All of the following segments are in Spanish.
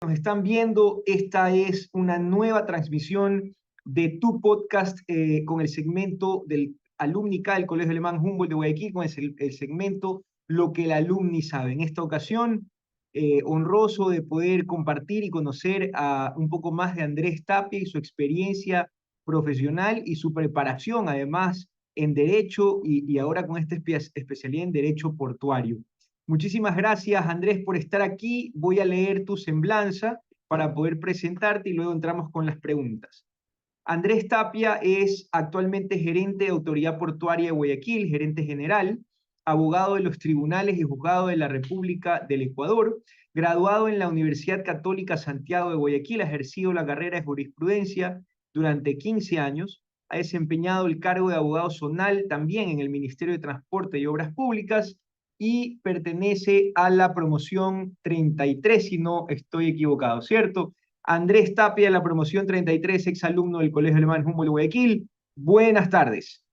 nos están viendo, esta es una nueva transmisión de tu podcast con el segmento del Alumnica del Colegio Alemán Humboldt de Guayaquil, con el segmento Lo que el alumni sabe. En esta ocasión, honroso de poder compartir y conocer un poco más de Andrés Tapia y su experiencia profesional y su preparación, además, en Derecho y ahora con esta especialidad en Derecho Portuario. Muchísimas gracias, Andrés, por estar aquí. Voy a leer tu semblanza para poder presentarte y luego entramos con las preguntas. Andrés Tapia es actualmente gerente de Autoridad Portuaria de Guayaquil, gerente general, abogado de los tribunales y juzgados de la República del Ecuador, graduado en la Universidad Católica Santiago de Guayaquil, ha ejercido la carrera de jurisprudencia durante 15 años, ha desempeñado el cargo de abogado zonal también en el Ministerio de Transporte y Obras Públicas y pertenece a la promoción 33, si no estoy equivocado, ¿cierto? Andrés Tapia, la promoción 33, exalumno del Colegio Alemán Humboldt de Guayaquil. Buenas tardes.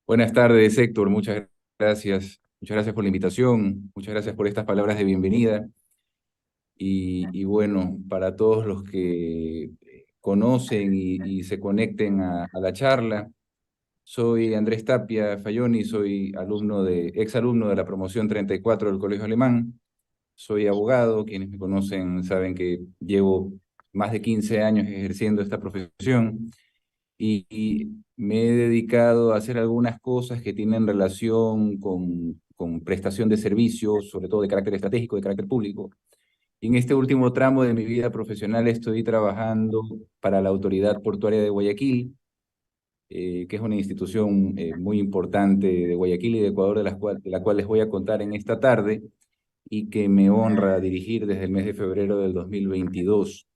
Buenas tardes, Héctor. Muchas gracias. Muchas gracias por la invitación. Muchas gracias por estas palabras de bienvenida. Y bueno, para todos los que conocen y se conecten a la charla, soy Andrés Tapia Fayoni, soy exalumno de la promoción 34 del Colegio Alemán. Soy abogado. Quienes me conocen saben que llevo más de 15 años ejerciendo esta profesión. Y me he dedicado a hacer algunas cosas que tienen relación con prestación de servicios, sobre todo de carácter estratégico, de carácter público. Y en este último tramo de mi vida profesional estoy trabajando para la Autoridad Portuaria de Guayaquil, que es una institución muy importante de Guayaquil y de Ecuador, de la cual les voy a contar en esta tarde, y que me honra dirigir desde el mes de febrero del 2022.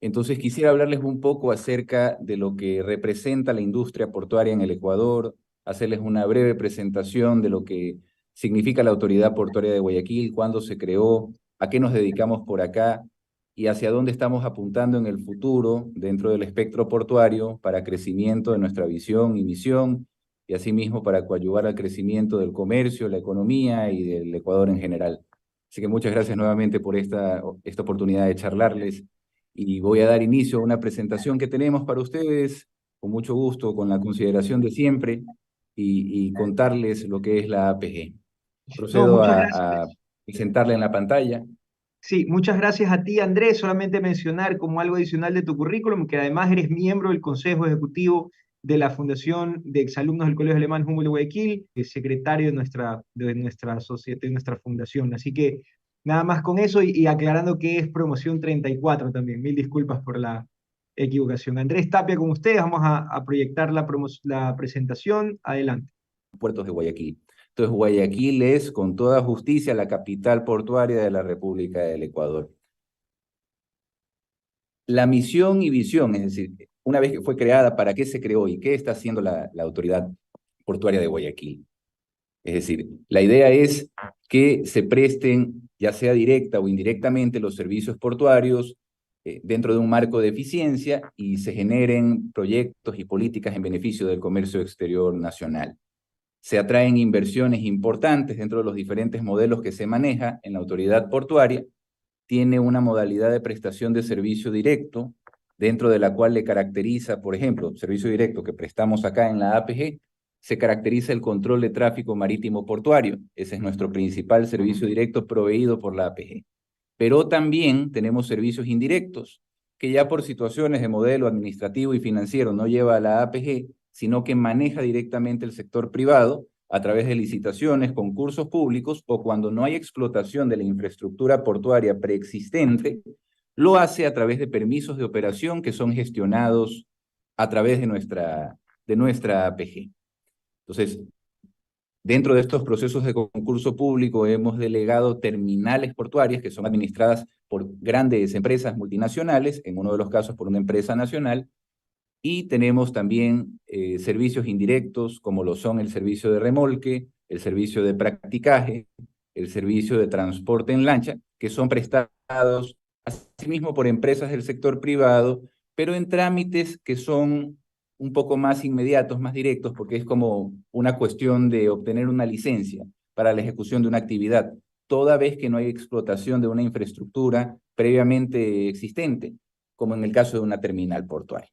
Entonces quisiera hablarles un poco acerca de lo que representa la industria portuaria en el Ecuador, hacerles una breve presentación de lo que significa la Autoridad Portuaria de Guayaquil, cuándo se creó, a qué nos dedicamos por acá y hacia dónde estamos apuntando en el futuro dentro del espectro portuario para crecimiento de nuestra visión y misión, y asimismo para coadyuvar al crecimiento del comercio, la economía y del Ecuador en general. Así que muchas gracias nuevamente por esta oportunidad de charlarles. Y voy a dar inicio a una presentación que tenemos para ustedes, con mucho gusto, con la consideración de siempre, y contarles lo que es la APG. No, Procedo muchas gracias. a presentarla en la pantalla. Sí, muchas gracias a ti, Andrés. Solamente mencionar como algo adicional de tu currículum que además eres miembro del Consejo Ejecutivo de la Fundación de Exalumnos del Colegio Alemán Humboldt de Guayaquil, secretario de nuestra sociedad, de nuestra fundación. Así que nada más con eso y aclarando que es promoción 34 también. Mil disculpas por la equivocación. Andrés Tapia con ustedes. Vamos a proyectar la presentación. Adelante. Puertos de Guayaquil. Entonces, Guayaquil es, con toda justicia, la capital portuaria de la República del Ecuador. La misión y visión, es decir, una vez que fue creada, ¿para qué se creó y qué está haciendo la Autoridad Portuaria de Guayaquil? Es decir, la idea es que se presten, ya sea directa o indirectamente, los servicios portuarios dentro de un marco de eficiencia y se generen proyectos y políticas en beneficio del comercio exterior nacional. Se atraen inversiones importantes dentro de los diferentes modelos que se maneja en la autoridad portuaria. Tiene una modalidad de prestación de servicio directo, dentro de la cual le caracteriza, por ejemplo, servicio directo que prestamos acá en la APG, se caracteriza el control de tráfico marítimo portuario. Ese es nuestro principal servicio directo proveído por la APG. Pero también tenemos servicios indirectos, que ya por situaciones de modelo administrativo y financiero no lleva a la APG, sino que maneja directamente el sector privado a través de licitaciones, concursos públicos, o cuando no hay explotación de la infraestructura portuaria preexistente, lo hace a través de permisos de operación que son gestionados a través de nuestra APG. Entonces, dentro de estos procesos de concurso público hemos delegado terminales portuarias que son administradas por grandes empresas multinacionales, en uno de los casos por una empresa nacional, y tenemos también servicios indirectos como lo son el servicio de remolque, el servicio de practicaje, el servicio de transporte en lancha, que son prestados asimismo por empresas del sector privado, pero en trámites que son un poco más inmediatos, más directos, porque es como una cuestión de obtener una licencia para la ejecución de una actividad. toda vez que no hay explotación de una infraestructura previamente existente, como en el caso de una terminal portuaria.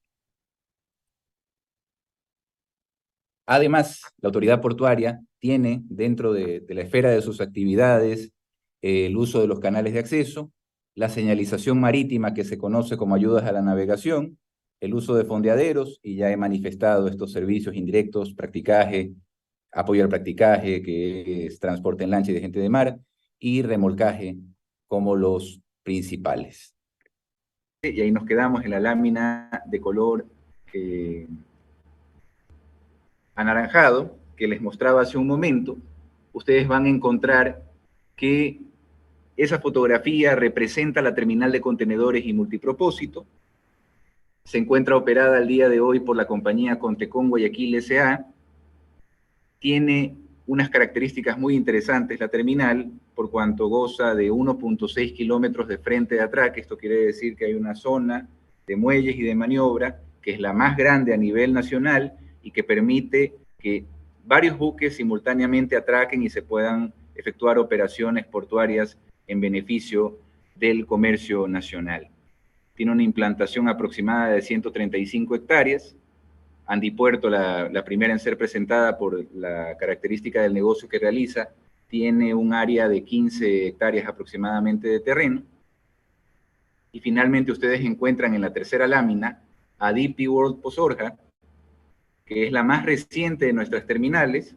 Además, la autoridad portuaria tiene dentro de la esfera de sus actividades el uso de los canales de acceso, la señalización marítima que se conoce como ayudas a la navegación, el uso de fondeaderos, y ya he manifestado estos servicios indirectos, practicaje, apoyo al practicaje, que es transporte en lancha y de gente de mar, y remolcaje como los principales. Y ahí nos quedamos en la lámina de color anaranjado que les mostraba hace un momento. Ustedes van a encontrar que esa fotografía representa la terminal de contenedores y multipropósito. Se encuentra operada al día de hoy por la compañía Contecon Guayaquil S.A. Tiene unas características muy interesantes la terminal, por cuanto goza de 1.6 kilómetros de frente de atraque. Esto quiere decir que hay una zona de muelles y de maniobra que es la más grande a nivel nacional y que permite que varios buques simultáneamente atraquen y se puedan efectuar operaciones portuarias en beneficio del comercio nacional. Tiene una implantación aproximada de 135 hectáreas. Andipuerto, la primera en ser presentada por la característica del negocio que realiza, tiene un área de 15 hectáreas aproximadamente de terreno. Y finalmente ustedes encuentran en la tercera lámina a DP World Posorja, que es la más reciente de nuestras terminales.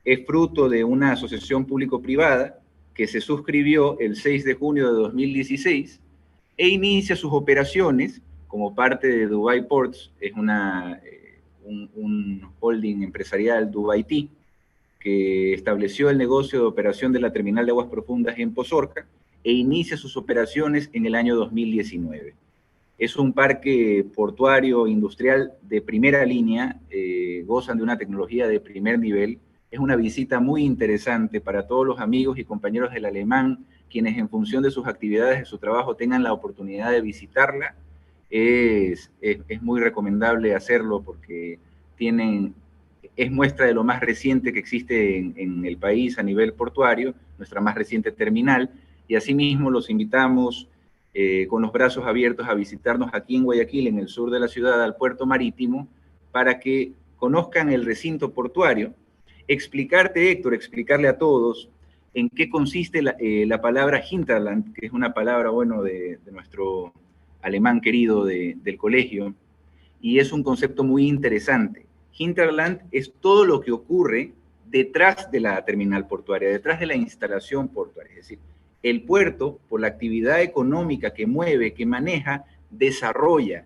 Es fruto de una asociación público-privada que se suscribió el 6 de junio de 2016 e inicia sus operaciones como parte de Dubai Ports. Es un holding empresarial, Dubai-T, que estableció el negocio de operación de la terminal de aguas profundas en Posorca e inicia sus operaciones en el año 2019. Es un parque portuario industrial de primera línea, gozan de una tecnología de primer nivel. Es una visita muy interesante para todos los amigos y compañeros del Alemán, quienes en función de sus actividades, de su trabajo, tengan la oportunidad de visitarla. Es muy recomendable hacerlo porque es muestra de lo más reciente que existe en el país a nivel portuario, nuestra más reciente terminal, y asimismo los invitamos con los brazos abiertos a visitarnos aquí en Guayaquil, en el sur de la ciudad, al puerto marítimo, para que conozcan el recinto portuario. Explicarte, Héctor, explicarle a todos en qué consiste la palabra Hinterland, que es una palabra, bueno, de nuestro alemán querido del colegio, y es un concepto muy interesante. Hinterland es todo lo que ocurre detrás de la terminal portuaria, detrás de la instalación portuaria, es decir, el puerto, por la actividad económica que mueve, que maneja, desarrolla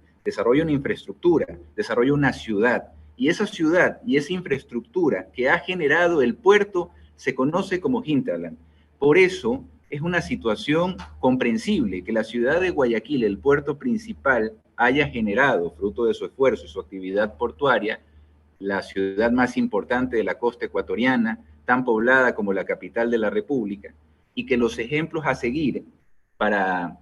una infraestructura, desarrolla una ciudad. Y esa ciudad y esa infraestructura que ha generado el puerto se conoce como hinterland. Por eso es una situación comprensible que la ciudad de Guayaquil, el puerto principal, haya generado, fruto de su esfuerzo y su actividad portuaria, la ciudad más importante de la costa ecuatoriana, tan poblada como la capital de la República, y que los ejemplos a seguir para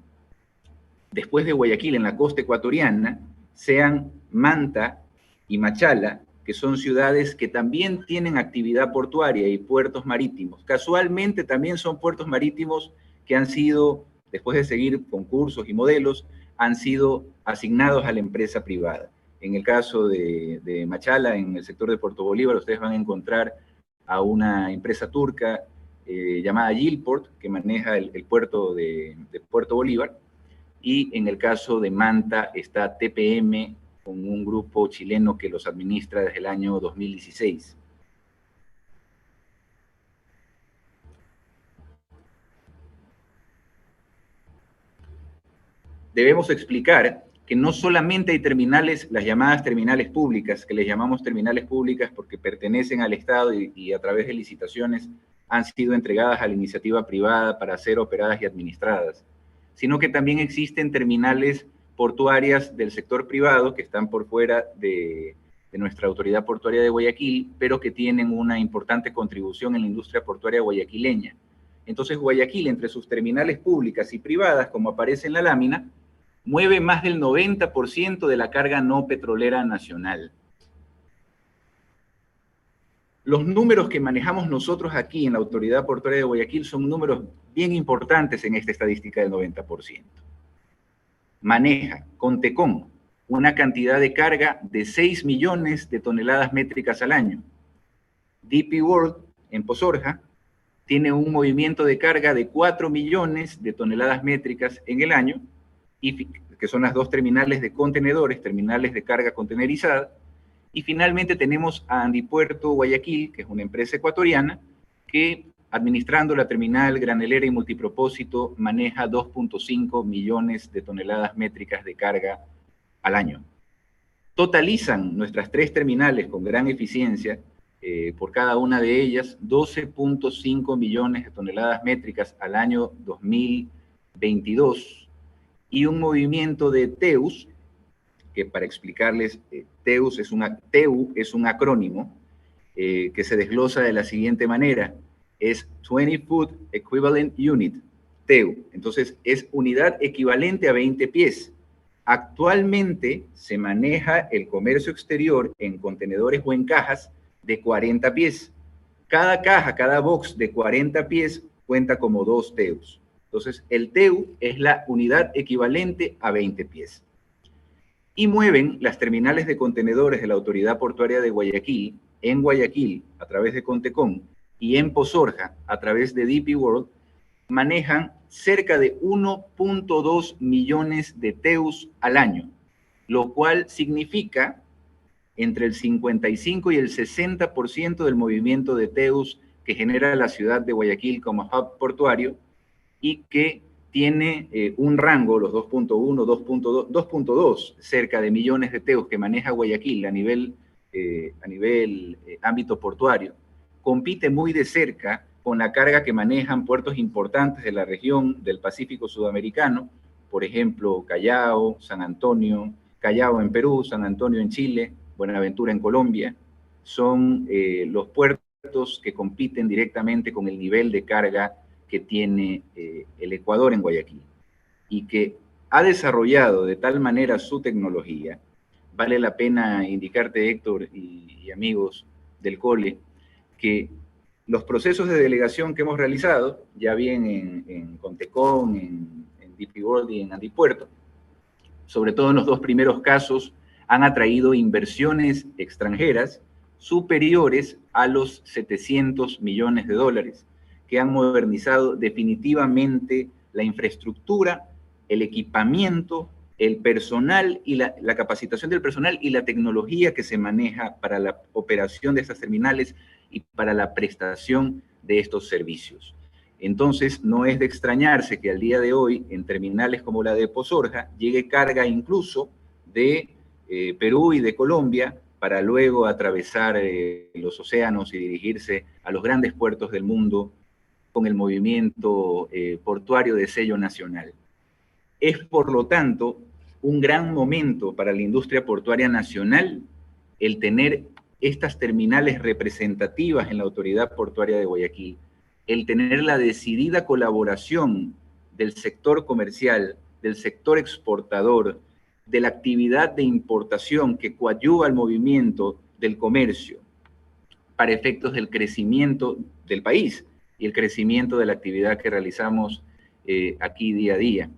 después de Guayaquil en la costa ecuatoriana sean Manta y Machala, que son ciudades que también tienen actividad portuaria y puertos marítimos. Casualmente también son puertos marítimos que han sido, después de seguir concursos y modelos, han sido asignados a la empresa privada. En el caso de Machala, en el sector de Puerto Bolívar, ustedes van a encontrar a una empresa turca llamada Yilport, que maneja el puerto de Puerto Bolívar, y en el caso de Manta está TPM, con un grupo chileno que los administra desde el año 2016. Debemos explicar que no solamente hay terminales, las llamadas terminales públicas, que les llamamos terminales públicas porque pertenecen al Estado y a través de licitaciones han sido entregadas a la iniciativa privada para ser operadas y administradas, sino que también existen terminales portuarias del sector privado que están por fuera de nuestra autoridad portuaria de Guayaquil, pero que tienen una importante contribución en la industria portuaria guayaquileña. Entonces Guayaquil, entre sus terminales públicas y privadas, como aparece en la lámina, mueve más del 90% de la carga no petrolera nacional. Los números que manejamos nosotros aquí en la Autoridad Portuaria de Guayaquil son números bien importantes en esta estadística del 90%. Maneja Contecón una cantidad de carga de 6 millones de toneladas métricas al año. DP World, en Posorja, tiene un movimiento de carga de 4 millones de toneladas métricas en el año, y que son las dos terminales de contenedores, terminales de carga contenerizada. Y finalmente tenemos a Andipuerto Guayaquil, que es una empresa ecuatoriana, que administrando la terminal granelera y multipropósito maneja 2.5 millones de toneladas métricas de carga al año. Totalizan nuestras tres terminales con gran eficiencia, por cada una de ellas, 12.5 millones de toneladas métricas al año 2022, y un movimiento de TEUs, que para explicarles, TEU es un acrónimo que se desglosa de la siguiente manera: es 20 Foot Equivalent Unit, TEU. Entonces, es unidad equivalente a 20 pies. Actualmente se maneja el comercio exterior en contenedores o en cajas de 40 pies. Cada caja, cada box de 40 pies cuenta como 2 TEUs. Entonces, el TEU es la unidad equivalente a 20 pies. Y mueven las terminales de contenedores de la Autoridad Portuaria de Guayaquil, en Guayaquil, a través de Contecón, y en Posorja, a través de DP World, manejan cerca de 1.2 millones de TEUs al año, lo cual significa entre el 55 y el 60% del movimiento de TEUs que genera la ciudad de Guayaquil como hub portuario, y que tiene un rango, los 2.1, 2.2, cerca de millones de TEUs que maneja Guayaquil a nivel ámbito portuario, compite muy de cerca con la carga que manejan puertos importantes de la región del Pacífico Sudamericano, por ejemplo, Callao, San Antonio, Callao en Perú, San Antonio en Chile, Buenaventura en Colombia. Son los puertos que compiten directamente con el nivel de carga que tiene el Ecuador en Guayaquil, y que ha desarrollado de tal manera su tecnología. Vale la pena indicarte, Héctor y amigos del COLE, que los procesos de delegación que hemos realizado, ya bien en Contecón, en DP World y en Andipuerto, sobre todo en los dos primeros casos, han atraído inversiones extranjeras superiores a los 700 millones de dólares, que han modernizado definitivamente la infraestructura, el equipamiento, el personal y la capacitación del personal y la tecnología que se maneja para la operación de estas terminales y para la prestación de estos servicios. Entonces, no es de extrañarse que al día de hoy, en terminales como la de Posorja, llegue carga incluso de Perú y de Colombia, para luego atravesar los océanos y dirigirse a los grandes puertos del mundo con el movimiento portuario de sello nacional. Es, por lo tanto, un gran momento para la industria portuaria nacional el tener estas terminales representativas en la Autoridad Portuaria de Guayaquil, el tener la decidida colaboración del sector comercial, del sector exportador, de la actividad de importación que coadyuva al movimiento del comercio para efectos del crecimiento del país y el crecimiento de la actividad que realizamos aquí día a día.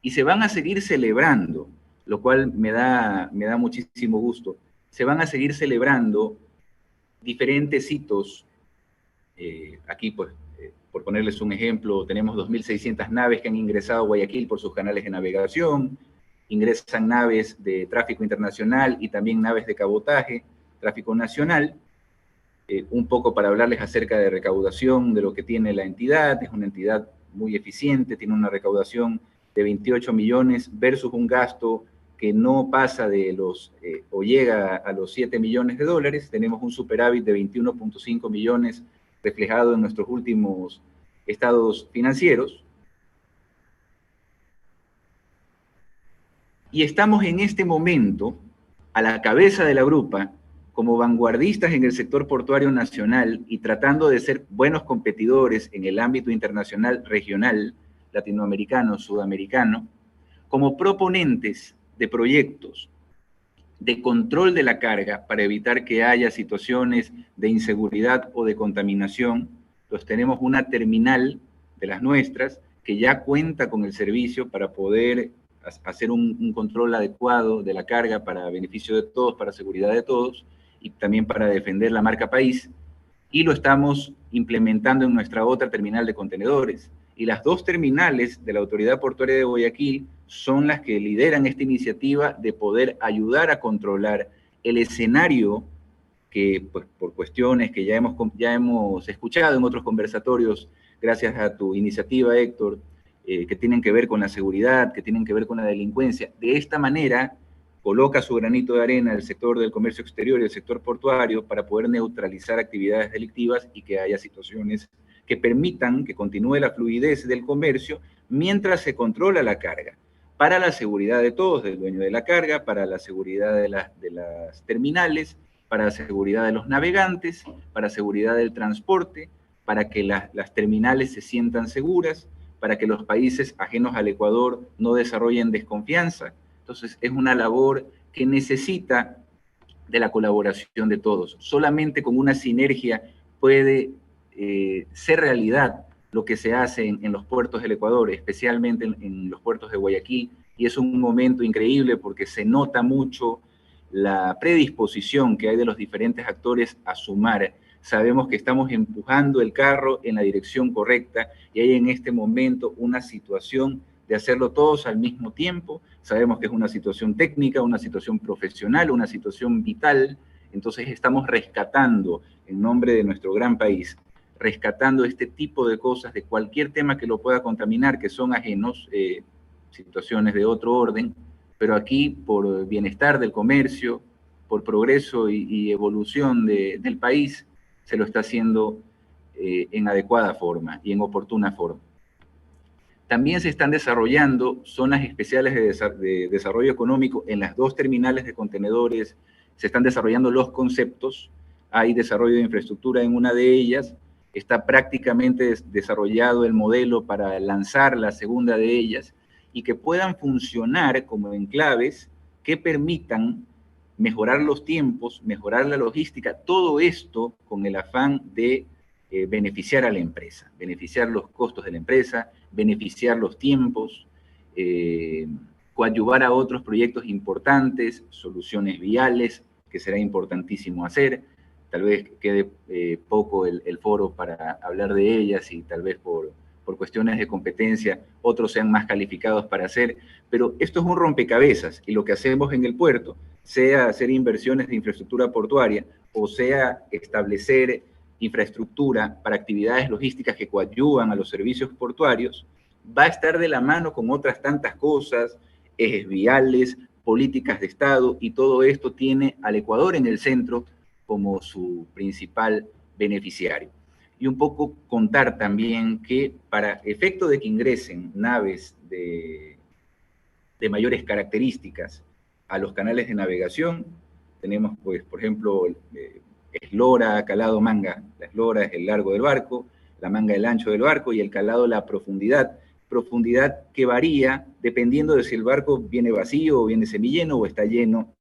Y se van a seguir celebrando, lo cual me da muchísimo gusto. Se van a seguir celebrando diferentes hitos. Aquí, pues, por ponerles un ejemplo, tenemos 2.600 naves que han ingresado a Guayaquil por sus canales de navegación. Ingresan naves de tráfico internacional y también naves de cabotaje, tráfico nacional. Un poco para hablarles acerca de recaudación de lo que tiene la entidad. Es una entidad muy eficiente, tiene una recaudación de 28 millones versus un gasto que no pasa de o llega a los 7 millones de dólares. Tenemos un superávit de 21.5 millones reflejado en nuestros últimos estados financieros. Y estamos en este momento a la cabeza de la grupa como vanguardistas en el sector portuario nacional y tratando de ser buenos competidores en el ámbito internacional, regional, latinoamericano, sudamericano, como proponentes de proyectos de control de la carga para evitar que haya situaciones de inseguridad o de contaminación. Entonces tenemos una terminal de las nuestras que ya cuenta con el servicio para poder hacer un control adecuado de la carga para beneficio de todos, para seguridad de todos y también para defender la marca país. Y lo estamos implementando en nuestra otra terminal de contenedores. Y las dos terminales de la Autoridad Portuaria de Guayaquil son las que lideran esta iniciativa de poder ayudar a controlar el escenario que, pues, por cuestiones que ya hemos escuchado en otros conversatorios, gracias a tu iniciativa, Héctor, que tienen que ver con la seguridad, que tienen que ver con la delincuencia. De esta manera, coloca su granito de arena el sector del comercio exterior y el sector portuario para poder neutralizar actividades delictivas y que haya situaciones que permitan que continúe la fluidez del comercio mientras se controla la carga, para la seguridad de todos, del dueño de la carga, para la seguridad de las terminales, para la seguridad de los navegantes, para la seguridad del transporte, para que las terminales se sientan seguras, para que los países ajenos al Ecuador no desarrollen desconfianza. Entonces, es una labor que necesita de la colaboración de todos. Solamente con una sinergia puede ser realidad lo que se hace en los puertos del Ecuador, especialmente en los puertos de Guayaquil, y es un momento increíble porque se nota mucho la predisposición que hay de los diferentes actores a sumar. Sabemos que estamos empujando el carro en la dirección correcta y hay en este momento una situación de hacerlo todos al mismo tiempo. Sabemos que es una situación técnica, una situación profesional, una situación vital. Entonces estamos rescatando, en nombre de nuestro gran país, rescatando este tipo de cosas, de cualquier tema que lo pueda contaminar, que son ajenos, situaciones de otro orden, pero aquí por bienestar del comercio, por progreso y evolución del país, se lo está haciendo en adecuada forma y en oportuna forma. También se están desarrollando zonas especiales de desarrollo económico en las dos terminales de contenedores, se están desarrollando los conceptos, hay desarrollo de infraestructura en una de ellas, está prácticamente desarrollado el modelo para lanzar la segunda de ellas y que puedan funcionar como enclaves que permitan mejorar los tiempos, mejorar la logística, todo esto con el afán de beneficiar a la empresa, beneficiar los costos de la empresa, beneficiar los tiempos, coadyuvar a otros proyectos importantes, soluciones viales, que será importantísimo hacer. Tal vez quede poco el foro para hablar de ellas y tal vez por cuestiones de competencia otros sean más calificados para hacer, pero esto es un rompecabezas y lo que hacemos en el puerto, sea hacer inversiones de infraestructura portuaria o sea establecer infraestructura para actividades logísticas que coadyuvan a los servicios portuarios, va a estar de la mano con otras tantas cosas, ejes viales, políticas de Estado, y todo esto tiene al Ecuador en el centro como su principal beneficiario. Y un poco contar también que para efecto de que ingresen naves de mayores características a los canales de navegación, tenemos, pues, por ejemplo, eslora, calado, manga. La eslora es el largo del barco, la manga el ancho del barco y el calado la profundidad. Profundidad que varía dependiendo de si el barco viene vacío o viene semilleno o está lleno.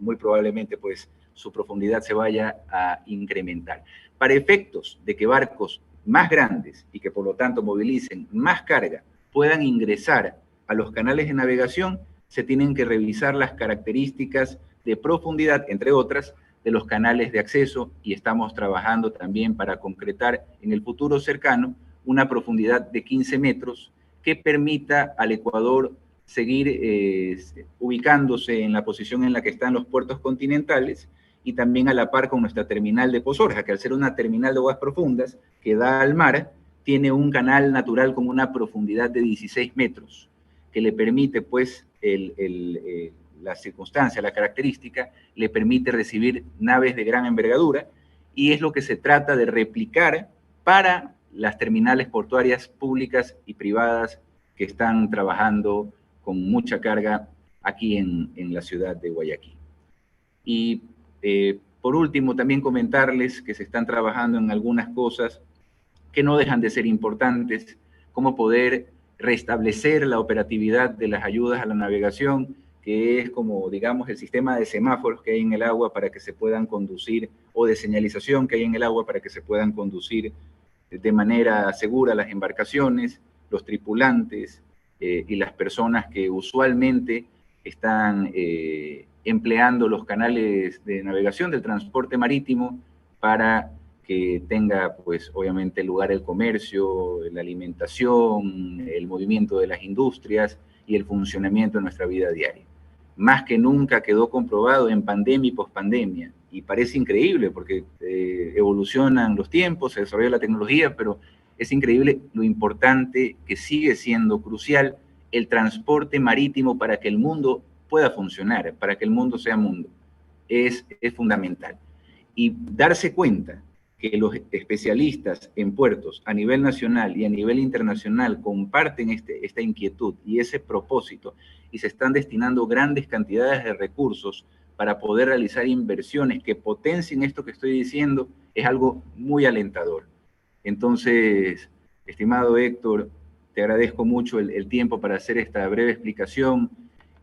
Muy probablemente, pues, su profundidad se vaya a incrementar. Para efectos de que barcos más grandes y que por lo tanto movilicen más carga puedan ingresar a los canales de navegación, se tienen que revisar las características de profundidad, entre otras, de los canales de acceso, y estamos trabajando también para concretar en el futuro cercano una profundidad de 15 metros que permita al Ecuador seguir ubicándose en la posición en la que están los puertos continentales y también a la par con nuestra terminal de Pozorja, que al ser una terminal de aguas profundas que da al mar, tiene un canal natural con una profundidad de 16 metros, que le permite, pues, la circunstancia, la característica, le permite recibir naves de gran envergadura, y es lo que se trata de replicar para las terminales portuarias públicas y privadas que están trabajando con mucha carga aquí en la ciudad de Guayaquil. Y por último, también comentarles que se están trabajando en algunas cosas que no dejan de ser importantes, como poder restablecer la operatividad de las ayudas a la navegación, que es como, digamos, el sistema de semáforos que hay en el agua para que se puedan conducir, o de señalización que hay en el agua para que se puedan conducir de manera segura las embarcaciones, los tripulantes y las personas que usualmente están empleando los canales de navegación del transporte marítimo para que tenga, pues, obviamente lugar el comercio, la alimentación, el movimiento de las industrias y el funcionamiento de nuestra vida diaria. Más que nunca quedó comprobado en pandemia y pospandemia, y parece increíble porque evolucionan los tiempos, se desarrolla la tecnología, pero es increíble lo importante que sigue siendo crucial el transporte marítimo para que el mundo pueda funcionar, para que el mundo sea mundo. Es fundamental. Y darse cuenta que los especialistas en puertos a nivel nacional y a nivel internacional comparten esta inquietud y ese propósito, y se están destinando grandes cantidades de recursos para poder realizar inversiones que potencien esto que estoy diciendo, es algo muy alentador. Entonces, estimado Héctor, te agradezco mucho el tiempo para hacer esta breve explicación,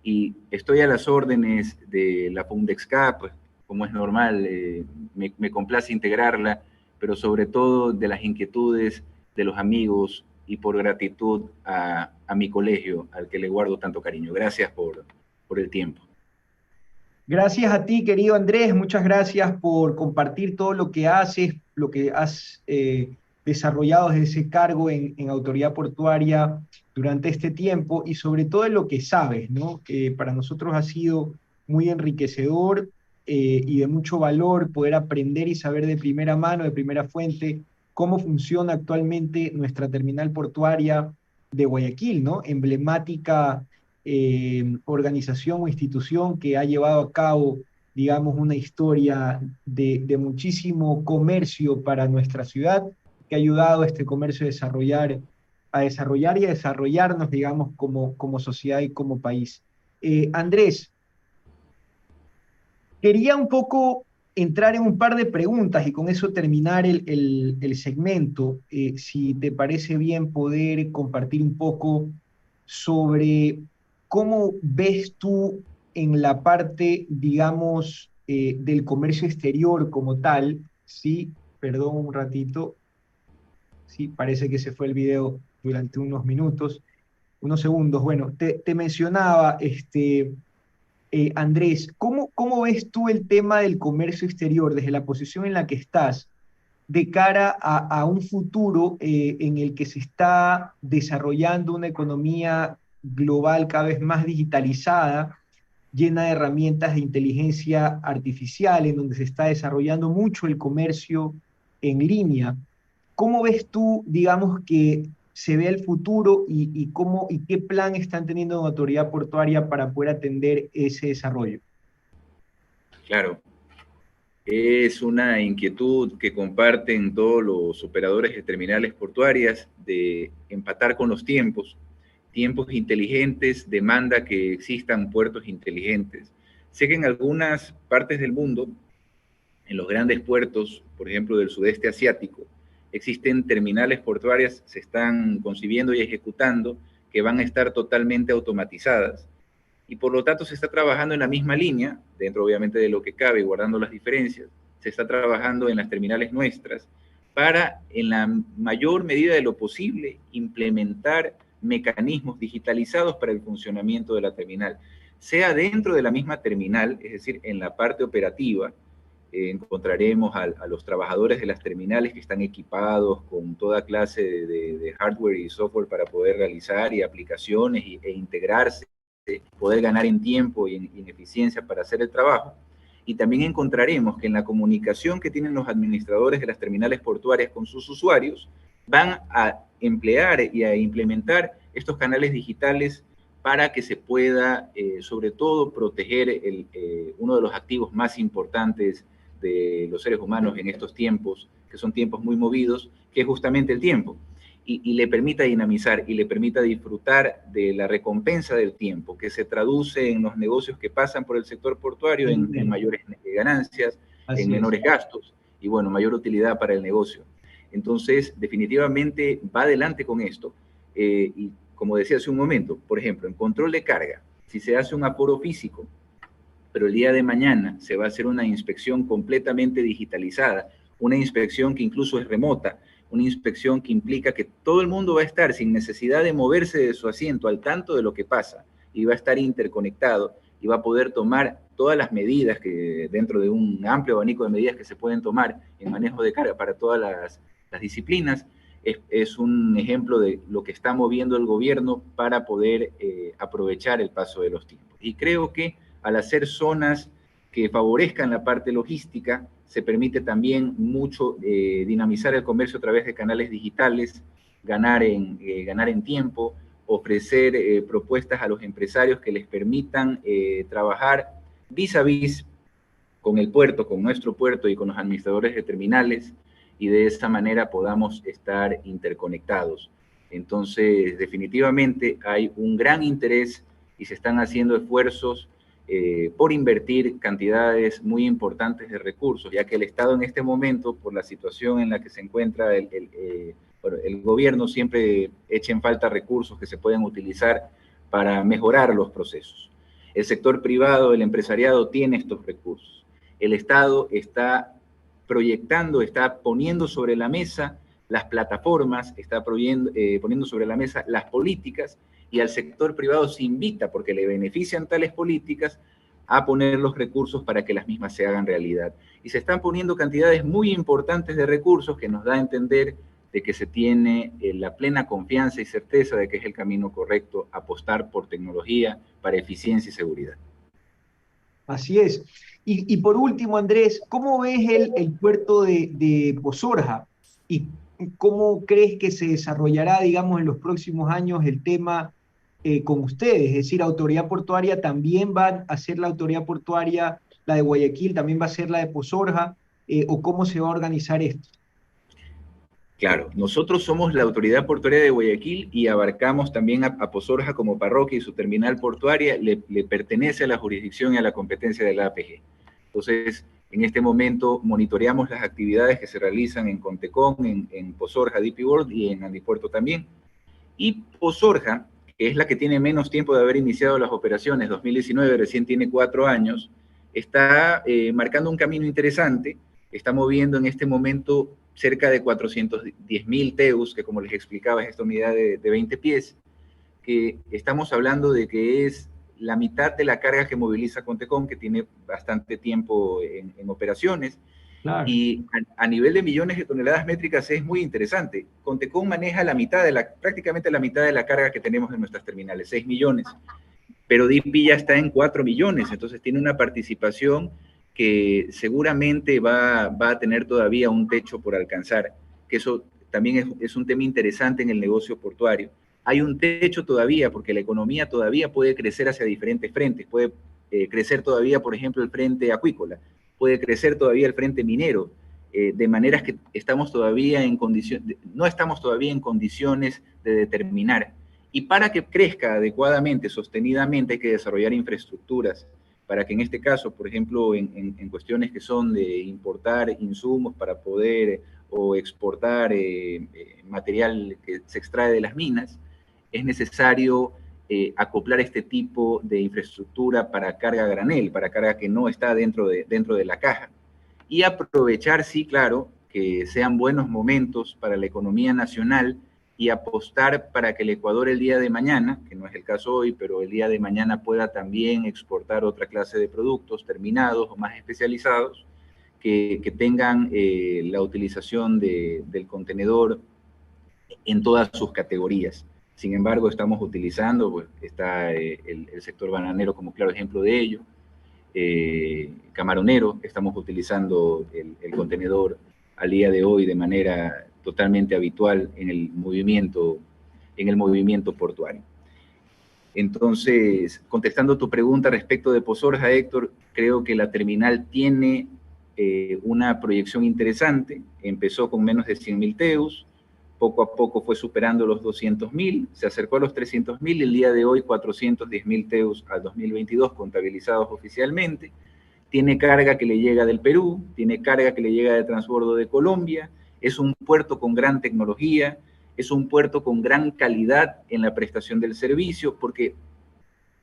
y estoy a las órdenes de la Fundexcap, como es normal, me complace integrarla, pero sobre todo de las inquietudes de los amigos, y por gratitud a mi colegio, al que le guardo tanto cariño. Gracias por el tiempo. Gracias a ti, querido Andrés, muchas gracias por compartir todo lo que haces, lo que has desarrollado desde ese cargo en Autoridad Portuaria durante este tiempo, y sobre todo en lo que sabes, ¿no? Que para nosotros ha sido muy enriquecedor y de mucho valor poder aprender y saber de primera mano, de primera fuente, cómo funciona actualmente nuestra terminal portuaria de Guayaquil, ¿no? Emblemática organización o institución que ha llevado a cabo, digamos, una historia de muchísimo comercio para nuestra ciudad, que ha ayudado a este comercio a desarrollar y a desarrollarnos, digamos, como sociedad y como país. Andrés, quería un poco entrar en un par de preguntas y con eso terminar el segmento. Si te parece bien poder compartir un poco sobre cómo ves tú en la parte, digamos, del comercio exterior como tal. Sí, perdón un ratito. Sí, parece que se fue el video durante unos minutos, unos segundos. Bueno, te mencionaba, Andrés, ¿cómo ves tú el tema del comercio exterior desde la posición en la que estás, de cara a un futuro en el que se está desarrollando una economía global cada vez más digitalizada, llena de herramientas de inteligencia artificial, en donde se está desarrollando mucho el comercio en línea? ¿Cómo ves tú, digamos, que se ve el futuro y qué plan están teniendo en Autoridad Portuaria para poder atender ese desarrollo? Claro, es una inquietud que comparten todos los operadores de terminales portuarias, de empatar con los tiempos. Tiempos inteligentes demanda que existan puertos inteligentes. Sé que en algunas partes del mundo, en los grandes puertos, por ejemplo, del sudeste asiático, existen terminales portuarias, se están concibiendo y ejecutando, que van a estar totalmente automatizadas. Y por lo tanto se está trabajando en la misma línea, dentro obviamente de lo que cabe, guardando las diferencias. Se está trabajando en las terminales nuestras para, en la mayor medida de lo posible, implementar mecanismos digitalizados para el funcionamiento de la terminal, sea dentro de la misma terminal, es decir, en la parte operativa. Encontraremos a los trabajadores de las terminales que están equipados con toda clase de hardware y software para poder realizar y aplicaciones e integrarse, poder ganar en tiempo y en eficiencia para hacer el trabajo. Y también encontraremos que en la comunicación que tienen los administradores de las terminales portuarias con sus usuarios, van a emplear y a implementar estos canales digitales para que se pueda, sobre todo, proteger uno de los activos más importantes de los seres humanos en estos tiempos, que son tiempos muy movidos, que es justamente el tiempo. Y le permita dinamizar y le permita disfrutar de la recompensa del tiempo, que se traduce en los negocios que pasan por el sector portuario en mayores ganancias, en menores gastos y, bueno, mayor utilidad para el negocio. Entonces, definitivamente va adelante con esto. Y como decía hace un momento, por ejemplo, en control de carga, si se hace un aforo físico, pero el día de mañana se va a hacer una inspección completamente digitalizada, una inspección que incluso es remota, una inspección que implica que todo el mundo va a estar sin necesidad de moverse de su asiento al tanto de lo que pasa y va a estar interconectado y va a poder tomar todas las medidas que dentro de un amplio abanico de medidas que se pueden tomar en manejo de carga para todas las disciplinas. Es un ejemplo de lo que está moviendo el gobierno para poder aprovechar el paso de los tiempos. Y creo que al hacer zonas que favorezcan la parte logística, se permite también mucho dinamizar el comercio a través de canales digitales, ganar en tiempo, ofrecer propuestas a los empresarios que les permitan trabajar vis a vis con el puerto, con nuestro puerto y con los administradores de terminales, y de esta manera podamos estar interconectados. Entonces, definitivamente hay un gran interés y se están haciendo esfuerzos por invertir cantidades muy importantes de recursos, ya que el Estado en este momento, por la situación en la que se encuentra el gobierno, siempre echa en falta recursos que se pueden utilizar para mejorar los procesos. El sector privado, el empresariado tiene estos recursos. El Estado está proyectando, está poniendo sobre la mesa las plataformas, está poniendo sobre la mesa las políticas, y al sector privado se invita, porque le benefician tales políticas, a poner los recursos para que las mismas se hagan realidad. Y se están poniendo cantidades muy importantes de recursos que nos da a entender de que se tiene la plena confianza y certeza de que es el camino correcto apostar por tecnología para eficiencia y seguridad. Así es. Y por último, Andrés, ¿cómo ves el puerto de Pozorja? ¿Y cómo crees que se desarrollará, digamos, en los próximos años el tema con ustedes? Es decir, Autoridad Portuaria también va a ser la Autoridad Portuaria, la de Guayaquil también va a ser la de Pozorja, ¿o cómo se va a organizar esto? Claro, nosotros somos la Autoridad Portuaria de Guayaquil y abarcamos también a Pozorja como parroquia, y su terminal portuaria le pertenece a la jurisdicción y a la competencia de la APG. Entonces, en este momento monitoreamos las actividades que se realizan en Contecón, en Pozorja, DP World, y en Andipuerto también. Y Pozorja, que es la que tiene menos tiempo de haber iniciado las operaciones, 2019, recién tiene 4 años, está marcando un camino interesante, está moviendo en este momento cerca de 410.000 TEUs, que como les explicaba es esta unidad de 20 pies, que estamos hablando de que es la mitad de la carga que moviliza Contecón, que tiene bastante tiempo en operaciones, Claro. y a nivel de millones de toneladas métricas es muy interesante. Contecón maneja prácticamente la mitad de la carga que tenemos en nuestras terminales, 6 millones, pero DP ya está en 4 millones, entonces tiene una participación que seguramente va a tener todavía un techo por alcanzar, que eso también es un tema interesante en el negocio portuario. Hay un techo todavía porque la economía todavía puede crecer hacia diferentes frentes, puede crecer todavía, por ejemplo, el frente acuícola, puede crecer todavía el frente minero, de maneras que estamos todavía no estamos todavía en condiciones de determinar. Y para que crezca adecuadamente, sostenidamente, hay que desarrollar infraestructuras para que en este caso, por ejemplo, en cuestiones que son de importar insumos para poder o exportar material que se extrae de las minas, es necesario acoplar este tipo de infraestructura para carga a granel, para carga que no está dentro de la caja. Y aprovechar, sí, claro, que sean buenos momentos para la economía nacional y apostar para que el Ecuador el día de mañana, que no es el caso hoy, pero el día de mañana pueda también exportar otra clase de productos terminados o más especializados que tengan la utilización del contenedor en todas sus categorías. Sin embargo, estamos utilizando, pues, está el sector bananero como claro ejemplo de ello, camaronero, estamos utilizando el contenedor al día de hoy de manera totalmente habitual en el movimiento portuario. Entonces, contestando tu pregunta respecto de Pozorja, Héctor, creo que la terminal tiene una proyección interesante. Empezó con menos de 100.000 TEUs, poco a poco fue superando los 200.000, se acercó a los 300.000 y el día de hoy 410.000 TEUs al 2022 contabilizados oficialmente. Tiene carga que le llega del Perú, tiene carga que le llega de transbordo de Colombia, es un puerto con gran tecnología, es un puerto con gran calidad en la prestación del servicio, porque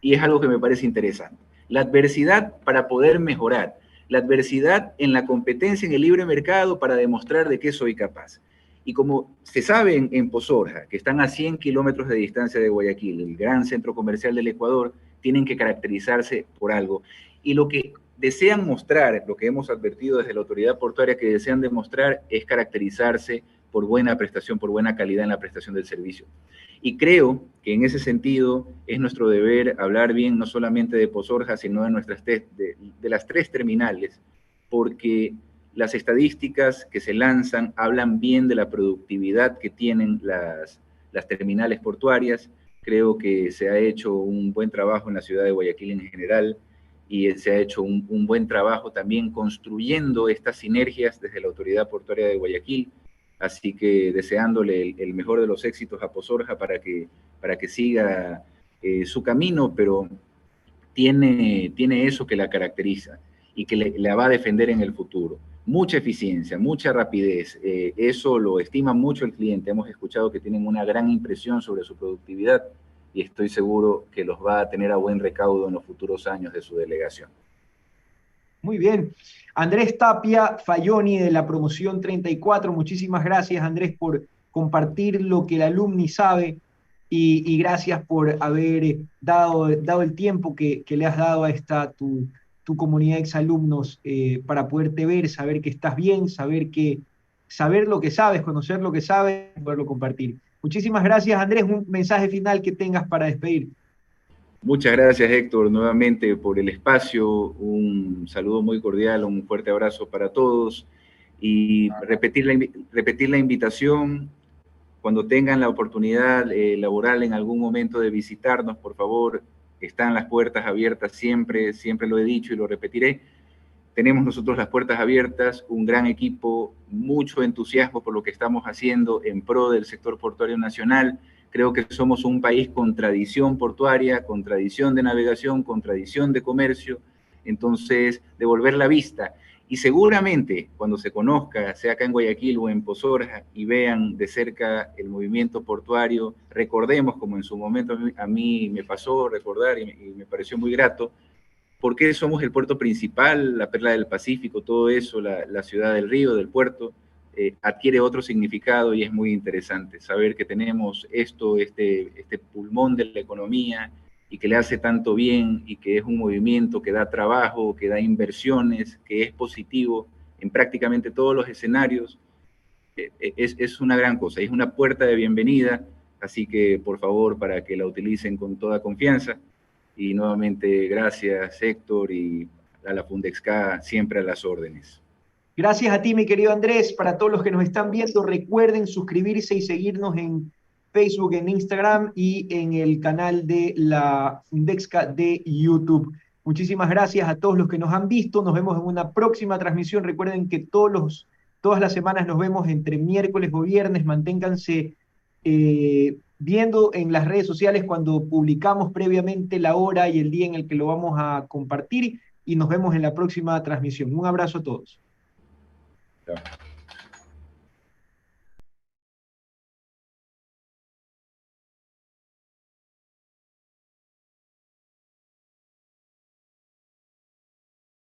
y es algo que me parece interesante. La adversidad para poder mejorar, la adversidad en la competencia en el libre mercado para demostrar de qué soy capaz. Y como se sabe en Pozorja, que están a 100 kilómetros de distancia de Guayaquil, el gran centro comercial del Ecuador, tienen que caracterizarse por algo. Y lo que desean mostrar, lo que hemos advertido desde la autoridad portuaria que desean demostrar es caracterizarse por buena prestación, por buena calidad en la prestación del servicio. Y creo que en ese sentido es nuestro deber hablar bien no solamente de Pozorja, sino de las tres terminales, porque las estadísticas que se lanzan hablan bien de la productividad que tienen las terminales portuarias. Creo que se ha hecho un buen trabajo en la ciudad de Guayaquil en general y se ha hecho un buen trabajo también construyendo estas sinergias desde la Autoridad Portuaria de Guayaquil. Así que deseándole el mejor de los éxitos a Pozorja para que siga su camino, pero tiene eso que la caracteriza y que la va a defender en el futuro. Mucha eficiencia, mucha rapidez, eso lo estima mucho el cliente. Hemos escuchado que tienen una gran impresión sobre su productividad y estoy seguro que los va a tener a buen recaudo en los futuros años de su delegación. Muy bien. Andrés Tapia Fayoni de la promoción 34, muchísimas gracias Andrés por compartir lo que el alumni sabe y gracias por haber dado el tiempo que le has dado a esta tu comunidad de exalumnos para poderte ver, saber que estás bien, saber lo que sabes, conocer lo que sabes y poderlo compartir. Muchísimas gracias Andrés, un mensaje final que tengas para despedir. Muchas gracias, Héctor, nuevamente por el espacio. Un saludo muy cordial, un fuerte abrazo para todos. Y repetir la invitación, cuando tengan la oportunidad laboral en algún momento de visitarnos, por favor, están las puertas abiertas siempre, siempre lo he dicho y lo repetiré. Tenemos nosotros las puertas abiertas, un gran equipo, mucho entusiasmo por lo que estamos haciendo en pro del sector portuario nacional. Creo que somos un país con tradición portuaria, con tradición de navegación, con tradición de comercio. Entonces, devolver la vista. Y seguramente, cuando se conozca, sea acá en Guayaquil o en Pozorja, y vean de cerca el movimiento portuario, recordemos, como en su momento a mí me pasó recordar y me pareció muy grato, por qué somos el puerto principal, la perla del Pacífico, todo eso, la ciudad del río, del puerto, adquiere otro significado y es muy interesante saber que tenemos este pulmón de la economía y que le hace tanto bien y que es un movimiento que da trabajo, que da inversiones, que es positivo en prácticamente todos los escenarios. Es una gran cosa, es una puerta de bienvenida, así que por favor para que la utilicen con toda confianza. Y nuevamente, gracias Héctor y a la Fundexca siempre a las órdenes. Gracias a ti, mi querido Andrés. Para todos los que nos están viendo, recuerden suscribirse y seguirnos en Facebook, en Instagram y en el canal de la Fundexca de YouTube. Muchísimas gracias a todos los que nos han visto. Nos vemos en una próxima transmisión. Recuerden que todas las semanas nos vemos entre miércoles o viernes. Manténganse viendo en las redes sociales cuando publicamos previamente la hora y el día en el que lo vamos a compartir. Y nos vemos en la próxima transmisión. Un abrazo a todos. Chao.